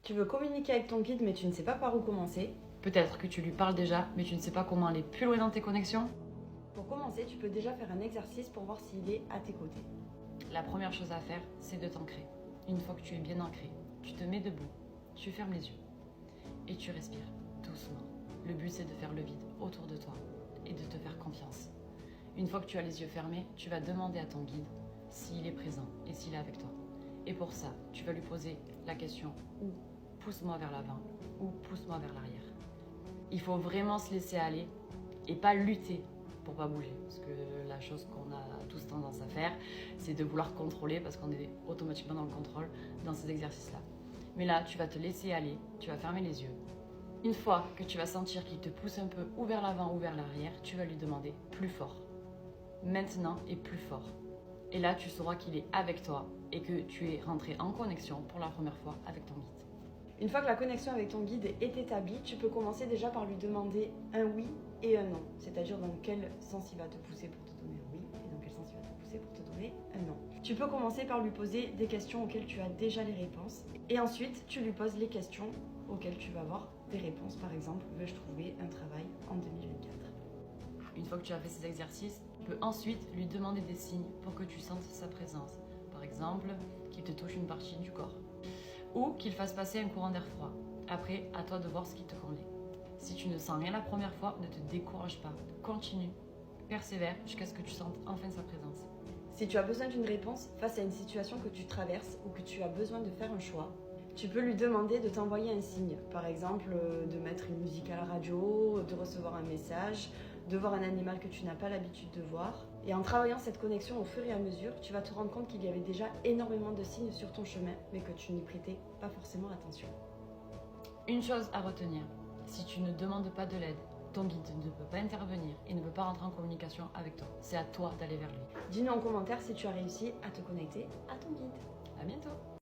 Tu veux communiquer avec ton guide mais tu ne sais pas par où commencer. Peut-être que tu lui parles déjà, mais tu ne sais pas comment aller plus loin dans tes connexions. Pour commencer, tu peux déjà faire un exercice pour voir s'il est à tes côtés. La première chose à faire, c'est de t'ancrer. Une fois que tu es bien ancré, tu te mets debout, tu fermes les yeux et tu respires doucement. Le but, c'est de faire le vide autour de toi et de te faire confiance. Une fois que tu as les yeux fermés, tu vas demander à ton guide s'il est présent et s'il est avec toi. Et pour ça, tu vas lui poser la question ou pousse-moi vers l'avant ou pousse-moi vers l'arrière. Il faut vraiment se laisser aller et pas lutter pour pas bouger. Parce que la chose qu'on a tous tendance à faire, c'est de vouloir contrôler parce qu'on est automatiquement dans le contrôle dans ces exercices-là. Mais là, tu vas te laisser aller, tu vas fermer les yeux. Une fois que tu vas sentir qu'il te pousse un peu ou vers l'avant ou vers l'arrière, tu vas lui demander plus fort. Maintenant et plus fort. Et là, tu sauras qu'il est avec toi et que tu es rentré en connexion pour la première fois avec ton guide. Une fois que la connexion avec ton guide est établie, tu peux commencer déjà par lui demander un oui et un non. C'est-à-dire dans quel sens il va te pousser pour te donner un oui et dans quel sens il va te pousser pour te donner un non. Tu peux commencer par lui poser des questions auxquelles tu as déjà les réponses. Et ensuite, tu lui poses les questions auxquelles tu vas avoir des réponses. Par exemple, veux-je trouver un travail en 2024 ? Une fois que tu as fait ces exercices, tu peux ensuite lui demander des signes pour que tu sentes sa présence. Par exemple, qu'il te touche une partie du corps. Ou qu'il fasse passer un courant d'air froid. Après, à toi de voir ce qui te convient. Si tu ne sens rien la première fois, ne te décourage pas. Continue, persévère jusqu'à ce que tu sentes enfin sa présence. Si tu as besoin d'une réponse face à une situation que tu traverses ou que tu as besoin de faire un choix, tu peux lui demander de t'envoyer un signe. Par exemple, de mettre une musique à la radio, de recevoir un message, de voir un animal que tu n'as pas l'habitude de voir. Et en travaillant cette connexion au fur et à mesure, tu vas te rendre compte qu'il y avait déjà énormément de signes sur ton chemin, mais que tu n'y prêtais pas forcément attention. Une chose à retenir, si tu ne demandes pas de l'aide, ton guide ne peut pas intervenir et ne peut pas rentrer en communication avec toi. C'est à toi d'aller vers lui. Dis-nous en commentaire si tu as réussi à te connecter à ton guide. À bientôt!